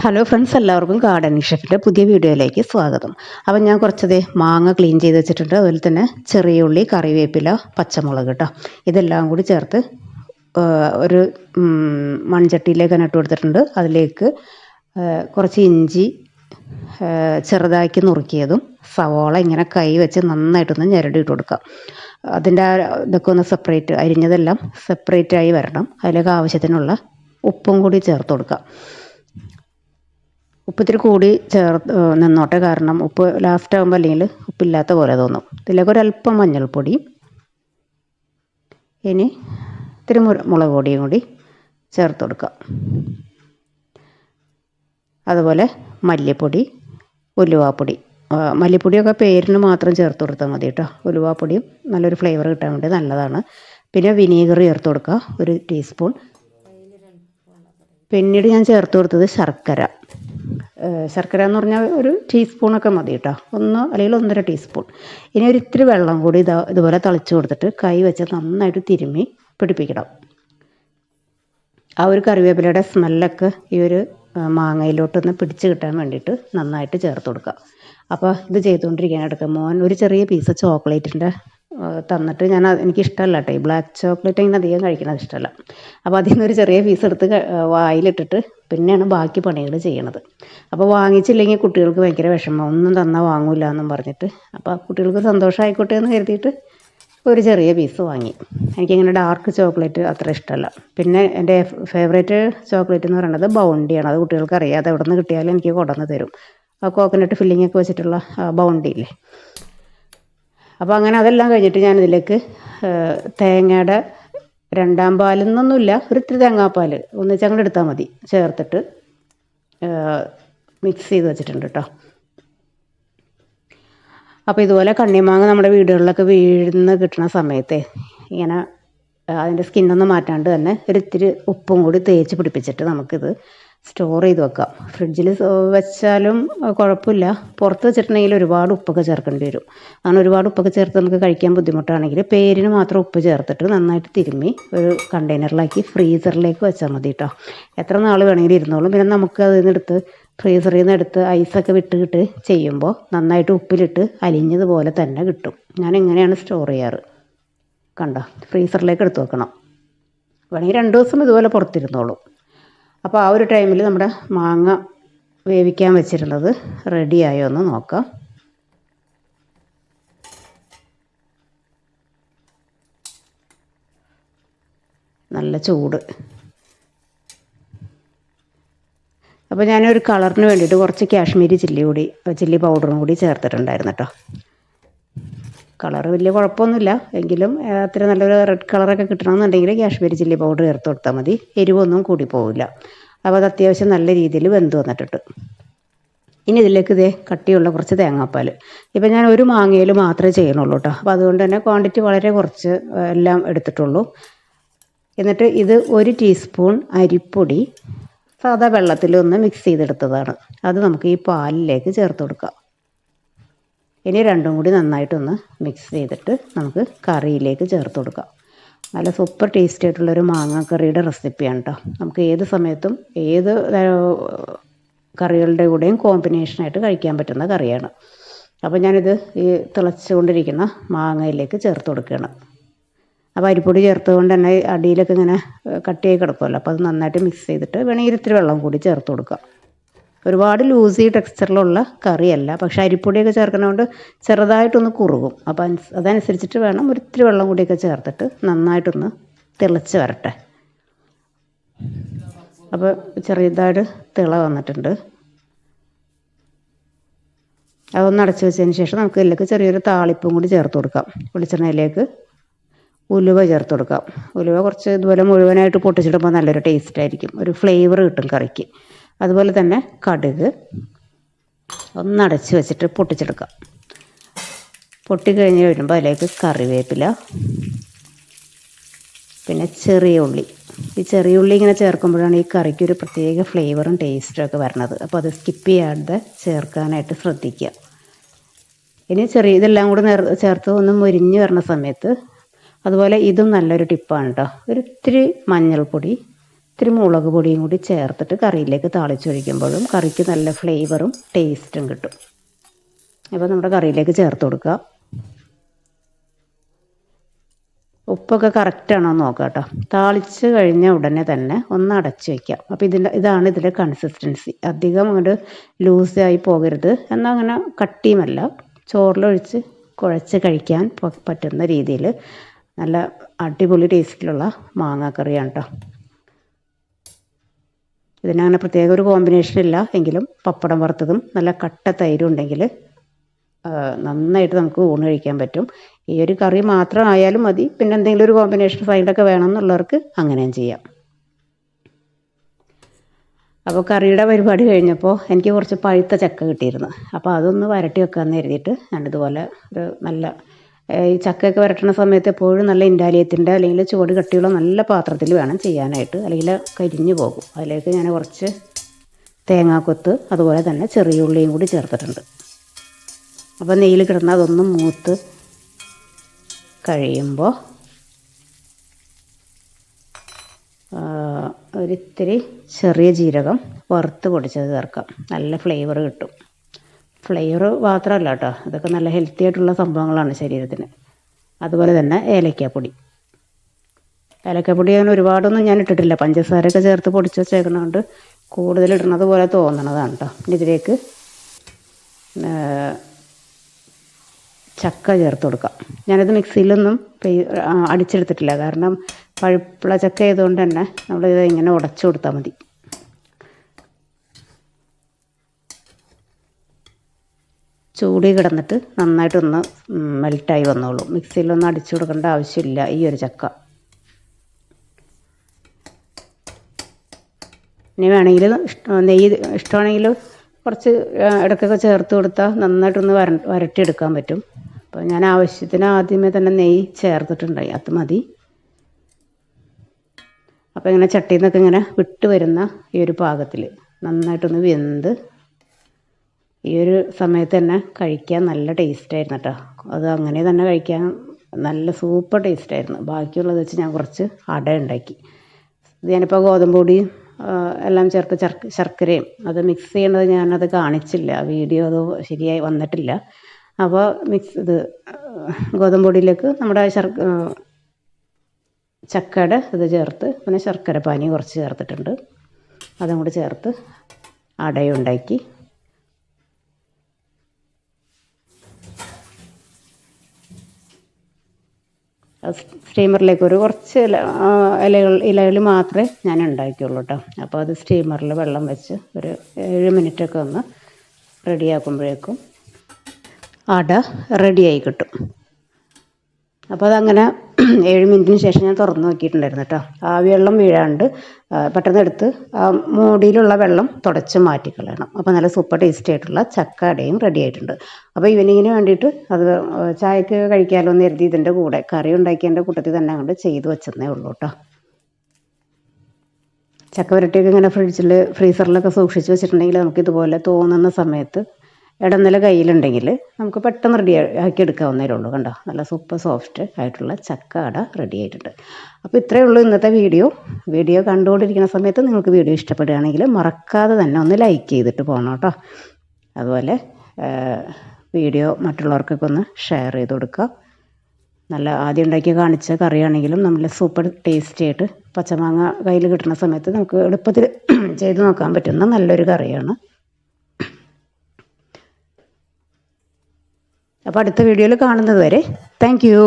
Hello friends, എല്ലാവർക്കും gardening ഷെഫിൻ്റെ പുതിയ വീഡിയോയിലേക്ക് സ്വാഗതം. അപ്പം ഞാൻ കുറച്ചതേ മാങ്ങ ക്ലീൻ ചെയ്ത് വെച്ചിട്ടുണ്ട്. അതുപോലെ തന്നെ ചെറിയ ഉള്ളി, കറിവേപ്പില, പച്ചമുളക് കേട്ടോ, ഇതെല്ലാം കൂടി ചേർത്ത് ഒരു മൺചട്ടിയിലേക്ക് ഇട്ട് കൊടുത്തിട്ടുണ്ട്. അതിലേക്ക് കുറച്ച് ഇഞ്ചി ചെറുതാക്കി നുറുക്കിയതും, സവോള ഇങ്ങനെ കൈ വെച്ച് നന്നായിട്ടൊന്ന് ഞെരടി ഇട്ട് കൊടുക്കാം. അതിൻ്റെ ഇതൊക്കെ ഒന്ന് സെപ്പറേറ്റ്, അരിഞ്ഞതെല്ലാം സെപ്പറേറ്റായി വരണം. അതിലേക്ക് ആവശ്യത്തിനുള്ള ഉപ്പും കൂടി ചേർത്ത് കൊടുക്കാം. ഉപ്പ് ഇത്തിരി കൂടി നിന്നോട്ടെ, കാരണം ഉപ്പ് ലാസ്റ്റ് ആകുമ്പോൾ അല്ലെങ്കിൽ ഉപ്പില്ലാത്ത പോലെ തോന്നും. ഇതിലേക്ക് ഒരല്പം മഞ്ഞൾപ്പൊടി, ഇനി ഇത്തിരി മുളക് പൊടിയും കൂടി ചേർത്ത് കൊടുക്കാം. അതുപോലെ മല്ലിപ്പൊടി, ഉലുവാപ്പൊടി. മല്ലിപ്പൊടിയൊക്കെ പേരിന് മാത്രം ചേർത്ത് കൊടുത്താൽ മതി കേട്ടോ. ഉലുവാപ്പൊടിയും നല്ലൊരു ഫ്ലേവർ കിട്ടാൻ വേണ്ടി നല്ലതാണ്. പിന്നെ വിനീഗർ ചേർത്ത് കൊടുക്കുക 1 ടീസ്പൂൺ. പിന്നീട് ഞാൻ ചേർത്ത് കൊടുത്തത് ശർക്കര എന്ന് പറഞ്ഞാൽ 1 ടീസ്പൂണൊക്കെ മതി കേട്ടോ, അല്ലെങ്കിൽ 1.5 ടീസ്പൂൺ. ഇനി ഒരു ഇത്തിരി വെള്ളം കൂടി ഇതുപോലെ തളിച്ച് കൊടുത്തിട്ട് കൈ വെച്ച് നന്നായിട്ട് തിരുമ്മി പിടിപ്പിക്കണം. ആ ഒരു കറിവേപ്പിലയുടെ സ്മെല്ലൊക്കെ ഈ ഒരു മാങ്ങയിലോട്ടൊന്ന് പിടിച്ച് കിട്ടാൻ വേണ്ടിയിട്ട് നന്നായിട്ട് ചേർത്ത് കൊടുക്കുക. അപ്പോൾ ഇത് ചെയ്തുകൊണ്ടിരിക്കാനായിട്ട് മോൻ ഒരു ചെറിയ പീസ് ചോക്ലേറ്റിൻ്റെ തന്നിട്ട്, എനിക്കിഷ്ടമല്ല കേട്ടോ ഈ ബ്ലാക്ക് ചോക്ലേറ്റ്, ഇങ്ങനെ അധികം കഴിക്കുന്നത് ഇഷ്ടമല്ല. അപ്പോൾ അതിൽ നിന്നൊരു ചെറിയ പീസ് എടുത്ത് വായിലിട്ടിട്ട് പിന്നെയാണ് ബാക്കി പണികൾ ചെയ്യണത്. അപ്പോൾ വാങ്ങിച്ചില്ലെങ്കിൽ കുട്ടികൾക്ക് ഭയങ്കര വിഷമം, ഒന്നും തന്നാൽ വാങ്ങൂല എന്നും പറഞ്ഞിട്ട്. അപ്പോൾ കുട്ടികൾക്ക് സന്തോഷമായിക്കോട്ടെ എന്ന് കരുതിയിട്ട് ഒരു ചെറിയ പീസ് വാങ്ങി. എനിക്കിങ്ങനെ ഡാർക്ക് ചോക്ലേറ്റ് അത്ര ഇഷ്ടമല്ല. പിന്നെ എൻ്റെ ഫേവറേറ്റ് ചോക്ലേറ്റ് എന്ന് പറയുന്നത് ബൗണ്ടിയാണ്. അത് കുട്ടികൾക്ക് അറിയാതെ എവിടെ നിന്ന് കിട്ടിയാലും എനിക്ക് കൊണ്ടുവന്ന് തരും. ആ കോക്കനട്ട് ഫില്ലിംഗ് ഒക്കെ വെച്ചിട്ടുള്ള ബൗണ്ടി ഇല്ലേ. അപ്പോൾ അങ്ങനെ അതെല്ലാം കഴിഞ്ഞിട്ട് ഞാനിതിലേക്ക് തേങ്ങയുടെ 2ാം പാലിൽ നിന്നൊന്നുമില്ല, ഒരിത്തിരി തേങ്ങാപ്പാൽ ഒന്നിച്ചങ്ങോട്ട് എടുത്താൽ മതി, ചേർത്തിട്ട് മിക്സ് ചെയ്ത് വെച്ചിട്ടുണ്ട് കേട്ടോ. അപ്പോൾ ഇതുപോലെ കണ്ണിമാങ്ങ നമ്മുടെ വീടുകളിലൊക്കെ വീഴുന്ന കിട്ടുന്ന സമയത്തെ ഇങ്ങനെ അതിൻ്റെ സ്കിന്നൊന്നും മാറ്റാണ്ട് തന്നെ ഒരിത്തിരി ഉപ്പും കൂടി തേച്ച് പിടിപ്പിച്ചിട്ട് നമുക്കിത് സ്റ്റോർ ചെയ്ത് വെക്കാം. ഫ്രിഡ്ജിൽ വെച്ചാലും കുഴപ്പമില്ല. പുറത്ത് വെച്ചിട്ടുണ്ടെങ്കിൽ ഒരുപാട് ഉപ്പൊക്കെ ചേർക്കേണ്ടി വരും. അങ്ങനെ ഒരുപാട് ഉപ്പൊക്കെ ചേർത്ത് നമുക്ക് കഴിക്കാൻ ബുദ്ധിമുട്ടാണെങ്കിൽ പേരിന് മാത്രം ഉപ്പ് ചേർത്തിട്ട് നന്നായിട്ട് തിരുമ്മി ഒരു കണ്ടെയ്നറിലാക്കി ഫ്രീസറിലേക്ക് വെച്ചാൽ മതി കേട്ടോ. എത്ര നാൾ വേണമെങ്കിലും ഇരുന്നോളും. പിന്നെ നമുക്ക് അതിൽ നിന്നെടുത്ത് ഫ്രീസറിൽ നിന്ന് എടുത്ത് ഐസൊക്കെ വിട്ട് ചെയ്യുമ്പോൾ നന്നായിട്ട് ഉപ്പിലിട്ട് അലിഞ്ഞതുപോലെ തന്നെ കിട്ടും. ഞാൻ ഇങ്ങനെയാണ് സ്റ്റോർ ചെയ്യാറ്. കണ്ടോ, ഫ്രീസറിലേക്ക് എടുത്ത് വെക്കണം. വേണമെങ്കിൽ 2 ദിവസം ഇതുപോലെ പുറത്തിരുന്നോളും. അപ്പോൾ ആ ഒരു ടൈമിൽ നമ്മുടെ മാങ്ങ വേവിക്കാൻ വെച്ചിട്ടുള്ളത് റെഡിയായോ എന്ന് നോക്കാം. നല്ല ചൂട്. അപ്പോൾ ഞാനൊരു കളറിന് വേണ്ടിയിട്ട് കുറച്ച് കാശ്മീരി ചില്ലി പൗഡറും കൂടി ചേർത്തിട്ടുണ്ടായിരുന്നു കേട്ടോ. കളർ വലിയ കുഴപ്പമൊന്നുമില്ല, എങ്കിലും അത്ര നല്ലൊരു റെഡ് കളറൊക്കെ കിട്ടണമെന്നുണ്ടെങ്കിൽ കാശ്മീരി ചില്ലി പൗഡർ ചേർത്ത് കൊടുത്താൽ മതി. എരിവൊന്നും കൂടി പോവില്ല. അപ്പോൾ അത് അത്യാവശ്യം നല്ല രീതിയിൽ വെന്ത് വന്നിട്ടുണ്ട്. ഇനി ഇതിലേക്ക് കട്ടിയുള്ള കുറച്ച് തേങ്ങാപ്പാൽ. ഇപ്പം ഞാൻ ഒരു മാങ്ങയിൽ മാത്രമേ ചെയ്യണുള്ളൂ കേട്ടോ. അപ്പോൾ അതുകൊണ്ട് തന്നെ ക്വാണ്ടിറ്റി വളരെ കുറച്ച് എല്ലാം എടുത്തിട്ടുള്ളൂ. എന്നിട്ട് ഇത് 1 ടീസ്പൂൺ അരിപ്പൊടി സാധാ വെള്ളത്തിലൊന്ന് മിക്സ് ചെയ്തെടുത്തതാണ്. അത് നമുക്ക് ഈ പാലിലേക്ക് ചേർത്ത് കൊടുക്കാം. ഇനി രണ്ടും കൂടി നന്നായിട്ടൊന്ന് മിക്സ് ചെയ്തിട്ട് നമുക്ക് കറിയിലേക്ക് ചേർത്ത് കൊടുക്കാം. നല്ല സൂപ്പർ ടേസ്റ്റി ആയിട്ടുള്ളൊരു മാങ്ങ കറിയുടെ റെസിപ്പിയാണ് കേട്ടോ. നമുക്ക് ഏത് സമയത്തും ഏത് കറികളുടെ കൂടെയും കോമ്പിനേഷനായിട്ട് കഴിക്കാൻ പറ്റുന്ന കറിയാണ്. അപ്പോൾ ഞാനിത് ഈ തിളച്ചുകൊണ്ടിരിക്കുന്ന മാങ്ങയിലേക്ക് ചേർത്ത് കൊടുക്കുകയാണ്. അപ്പോൾ അരിപ്പൊടി ചേർത്തുകൊണ്ട് തന്നെ അടിയിലൊക്കെ ഇങ്ങനെ കട്ടിയായി കിടക്കുമല്ലോ. അപ്പോൾ അത് നന്നായിട്ട് മിക്സ് ചെയ്തിട്ട് വേണമെങ്കിൽ ഇത്തിരി വെള്ളം കൂടി ചേർത്ത് കൊടുക്കാം. ഒരുപാട് ലൂസി ടെക്സ്ചറിലുള്ള കറിയല്ല, പക്ഷേ അരിപ്പൊടിയൊക്കെ ചേർക്കുന്നതുകൊണ്ട് ചെറുതായിട്ടൊന്ന് കുറുകും. അപ്പം അതനുസരിച്ചിട്ട് വേണം ഒരിത്തിരി വെള്ളം കൂടിയൊക്കെ ചേർത്തിട്ട് നന്നായിട്ടൊന്ന് തിളച്ച് വരട്ടെ. അപ്പോൾ ചെറിയതായിട്ട് തിള വന്നിട്ടുണ്ട്. അതൊന്ന് അടച്ച് വെച്ചതിന് ശേഷം നമുക്ക് ഇതിലേക്ക് ചെറിയൊരു താളിപ്പും കൂടി ചേർത്ത് കൊടുക്കാം. വെളിച്ചെണ്ണയിലേക്ക് ഉലുവ ചേർത്ത് കൊടുക്കാം. ഉലുവ കുറച്ച് ഇതുപോലെ മുഴുവനായിട്ട് പൊട്ടിച്ചിടുമ്പോൾ നല്ലൊരു ടേസ്റ്റ് ആയിരിക്കും, ഒരു ഫ്ലേവർ കിട്ടും കറിക്ക്. അതുപോലെ തന്നെ കടുക് ഒന്നടച്ച് വെച്ചിട്ട് പൊട്ടിച്ചെടുക്കാം. പൊട്ടിക്കഴിഞ്ഞ് വരുമ്പോൾ അതിലേക്ക് കറിവേപ്പില, പിന്നെ ചെറിയ ഉള്ളി. ഈ ചെറിയ ഉള്ളി ഇങ്ങനെ ചേർക്കുമ്പോഴാണ് ഈ കറിക്ക് ഒരു പ്രത്യേക ഫ്ലേവറും ടേസ്റ്റും ഒക്കെ വരണത്. അപ്പോൾ അത് സ്കിപ്പ് ചെയ്യാതെ ചേർക്കാനായിട്ട് ശ്രദ്ധിക്കുക. ഇനി ഇതെല്ലാം കൂടി ചേർത്ത് ഒന്ന് മുരിഞ്ഞ് വരുന്ന സമയത്ത്, അതുപോലെ ഇതും നല്ലൊരു ടിപ്പാണ് കേട്ടോ, ഒരിത്തിരി മഞ്ഞൾപ്പൊടി, ഒരിത്തിരി മുളക് പൊടിയും കൂടി ചേർത്തിട്ട് കറിയിലേക്ക് താളിച്ചൊഴിക്കുമ്പോഴും കറിക്ക് നല്ല ഫ്ലേവറും ടേസ്റ്റും കിട്ടും. അപ്പോൾ നമ്മുടെ കറിയിലേക്ക് ചേർത്ത് കൊടുക്കുക. ഉപ്പൊക്കെ കറക്റ്റാണോ എന്ന് നോക്കാം കേട്ടോ. താളിച്ച് കഴിഞ്ഞ ഉടനെ തന്നെ ഒന്ന് അടച്ച് വയ്ക്കാം. അപ്പോൾ ഇതാണ് ഇതിൻ്റെ കൺസിസ്റ്റൻസി. അധികം അങ്ങോട്ട് ലൂസായി പോകരുത്, എന്നാൽ അങ്ങനെ കട്ടിയുമല്ല. ചോറിലൊഴിച്ച് കുഴച്ച് കഴിക്കാൻ പറ്റുന്ന രീതിയിൽ നല്ല അടിപൊളി ടേസ്റ്റിലുള്ള മാങ്ങാക്കറിയാണ് കേട്ടോ. ഇതിനങ്ങനെ പ്രത്യേക ഒരു കോമ്പിനേഷൻ ഇല്ല എങ്കിലും പപ്പടം വറുത്തതും നല്ല കട്ട തൈരും ഉണ്ടെങ്കിൽ നന്നായിട്ട് നമുക്ക് ഊണ് കഴിക്കാൻ പറ്റും. ഈ ഒരു കറി മാത്രം ആയാലും മതി. പിന്നെ എന്തെങ്കിലും ഒരു കോമ്പിനേഷൻ സൈഡൊക്കെ വേണമെന്നുള്ളവർക്ക് അങ്ങനെയും ചെയ്യാം. അപ്പോൾ കറിയുടെ പരിപാടി കഴിഞ്ഞപ്പോൾ എനിക്ക് കുറച്ച് പഴുത്ത ചക്ക കിട്ടിയിരുന്നു. അപ്പോൾ അതൊന്ന് വരട്ടി വെക്കാമെന്ന് കരുതിയിട്ട് ഞാനിതുപോലെ ഒരു നല്ല ഈ ചക്കയൊക്കെ വരട്ടുന്ന സമയത്ത് എപ്പോഴും നല്ല ഇൻഡാലിയത്തിൻ്റെ അല്ലെങ്കിൽ ചുവട് കട്ടിയുള്ള നല്ല പാത്രത്തിൽ വേണം ചെയ്യാനായിട്ട്, അല്ലെങ്കിൽ കരിഞ്ഞു പോകും. അതിലേക്ക് ഞാൻ കുറച്ച് തേങ്ങാക്കൊത്ത് അതുപോലെ തന്നെ ചെറിയ ഉള്ളിയും കൂടി ചേർത്തിട്ടുണ്ട്. അപ്പോൾ നെയ്യിൽ കിടന്ന് അതൊന്നും മൂത്ത് കഴിയുമ്പോൾ ഒരിത്തിരി ചെറിയ ജീരകം വറുത്ത് പൊടിച്ചത് ചേർക്കാം. നല്ല ഫ്ലേവർ കിട്ടും. ഫ്ലേവർ മാത്രമല്ല കേട്ടോ, ഇതൊക്കെ നല്ല ഹെൽത്തി ആയിട്ടുള്ള സംഭവങ്ങളാണ് ശരീരത്തിന്. അതുപോലെ തന്നെ ഏലക്കാപ്പൊടി അങ്ങനെ ഒരുപാടൊന്നും ഞാൻ ഇട്ടിട്ടില്ല. പഞ്ചസാരയൊക്കെ ചേർത്ത് പൊടിച്ച് വെച്ചേക്കുന്നതുകൊണ്ട് കൂടുതൽ ഇടുന്നത് പോലെ തോന്നണതാണ് കേട്ടോ. ഇതിലേക്ക് ചക്ക ചേർത്ത് കൊടുക്കാം. ഞാനിത് മിക്സിയിലൊന്നും അടിച്ചെടുത്തിട്ടില്ല, കാരണം പഴുപ്പുള്ള ചക്ക ആയതുകൊണ്ട് തന്നെ നമ്മളിത് ഇങ്ങനെ ഉടച്ചു കൊടുത്താൽ മതി. ചൂടി കിടന്നിട്ട് നന്നായിട്ടൊന്ന് മെൽറ്റായി വന്നോളൂ. മിക്സിയിലൊന്നും അടിച്ചു കൊടുക്കേണ്ട ആവശ്യമില്ല ഈ ഒരു ചക്ക. ഇനി വേണമെങ്കിൽ നെയ്യ് ഇഷ്ടമാണെങ്കിൽ കുറച്ച് ഇടയ്ക്കൊക്കെ ചേർത്ത് കൊടുത്താൽ നന്നായിട്ടൊന്ന് വരട്ടിയെടുക്കാൻ പറ്റും. അപ്പോൾ ഞാൻ ആവശ്യത്തിന് ആദ്യമേ തന്നെ നെയ്യ് ചേർത്തിട്ടുണ്ടായി, അത് മതി. അപ്പോൾ ഇങ്ങനെ ചട്ടിയിൽ നിന്നൊക്കെ ഇങ്ങനെ വിട്ട് വരുന്ന ഈ ഒരു പാകത്തിൽ നന്നായിട്ടൊന്ന് വെന്ത് ഈ ഒരു സമയത്ത് തന്നെ കഴിക്കാൻ നല്ല ടേസ്റ്റായിരുന്നു കേട്ടോ. അത് അങ്ങനെ തന്നെ കഴിക്കാൻ നല്ല സൂപ്പർ ടേസ്റ്റായിരുന്നു. ബാക്കിയുള്ളത് വെച്ച് ഞാൻ കുറച്ച് അട ഉണ്ടാക്കി. ഇത് ഞാനിപ്പോൾ ഗോതമ്പ് പൊടിയും എല്ലാം ചേർത്ത് ശർക്കരയും അത് മിക്സ് ചെയ്യേണ്ടത് ഞാനത് കാണിച്ചില്ല, വീഡിയോ അത് ശരിയായി വന്നിട്ടില്ല. അപ്പോൾ ഗോതമ്പ് പൊടിയിലേക്ക് നമ്മുടെ ചക്കയുടെ ഇത് ചേർത്ത് പിന്നെ ശർക്കര പാനി കുറച്ച് ചേർത്തിട്ടുണ്ട്. അതും കൂടി ചേർത്ത് അടയുണ്ടാക്കി. സ്റ്റീമറിലേക്ക് ഒരു കുറച്ച് ഇലകൾ മാത്രമേ ഞാൻ ഉണ്ടാക്കിയുള്ളൂ കേട്ടോ. അപ്പോൾ അത് സ്റ്റീമറിൽ വെള്ളം വെച്ച് ഒരു 7 മിനിറ്റൊക്കെ ഒന്ന് റെഡിയാക്കുമ്പോഴേക്കും അട റെഡിയായി കിട്ടും. അപ്പോൾ അതങ്ങനെ 7 മിനിറ്റിന് ശേഷം ഞാൻ തുറന്ന് നോക്കിയിട്ടുണ്ടായിരുന്നു കേട്ടോ. ആ വെള്ളം വീഴാണ്ട് പെട്ടെന്ന് എടുത്ത് ആ മൂടിയിലുള്ള വെള്ളം തുടച്ച് മാറ്റിക്കളയണം. അപ്പോൾ നല്ല സൂപ്പർ ടേസ്റ്റി ആയിട്ടുള്ള ചക്ക അടയും റെഡി ആയിട്ടുണ്ട്. അപ്പോൾ ഈവനിങ്ങിന് വേണ്ടിയിട്ട് അത് ചായക്ക് കഴിക്കാമല്ലോ എന്ന് കരുതി ഇതിൻ്റെ കൂടെ കറി ഉണ്ടാക്കിയതിൻ്റെ കൂട്ടത്തിൽ തന്നെ അങ്ങോട്ട് ചെയ്ത് വെച്ചതേ ഉള്ളൂ കേട്ടോ. ചക്ക വരട്ടിയൊക്കെ ഇങ്ങനെ ഫ്രീസറിലൊക്കെ സൂക്ഷിച്ച് വെച്ചിട്ടുണ്ടെങ്കിൽ നമുക്ക് ഇതുപോലെ തോന്നുന്ന സമയത്ത് ഇടനില കയ്യിലുണ്ടെങ്കിൽ നമുക്ക് പെട്ടെന്ന് റെഡി ആക്കി എടുക്കാവുന്നതേ ഉള്ളൂ. കണ്ടോ, നല്ല സൂപ്പർ സോഫ്റ്റ് ആയിട്ടുള്ള ചക്ക അട റെഡി ആയിട്ടുണ്ട്. അപ്പോൾ ഇത്രയേ ഉള്ളൂ ഇന്നത്തെ വീഡിയോ കണ്ടുകൊണ്ടിരിക്കുന്ന സമയത്ത് നിങ്ങൾക്ക് വീഡിയോ ഇഷ്ടപ്പെടുകയാണെങ്കിൽ മറക്കാതെ തന്നെ ഒന്ന് ലൈക്ക് ചെയ്തിട്ട് പോകണം കേട്ടോ. അതുപോലെ വീഡിയോ മറ്റുള്ളവർക്കൊക്കെ ഒന്ന് ഷെയർ ചെയ്ത് കൊടുക്കുക. നല്ല ആദ്യം ഉണ്ടാക്കി കാണിച്ച കറിയാണെങ്കിലും നല്ല സൂപ്പർ ടേസ്റ്റി ആയിട്ട് പച്ചമാങ്ങ കയ്യിൽ കിട്ടുന്ന സമയത്ത് നമുക്ക് എളുപ്പത്തിൽ ചെയ്ത് നോക്കാൻ പറ്റുന്ന നല്ലൊരു കറിയാണ്. അപ്പോൾ അടുത്ത വീഡിയോയിൽ കാണുന്നത് വരെ താങ്ക് യു.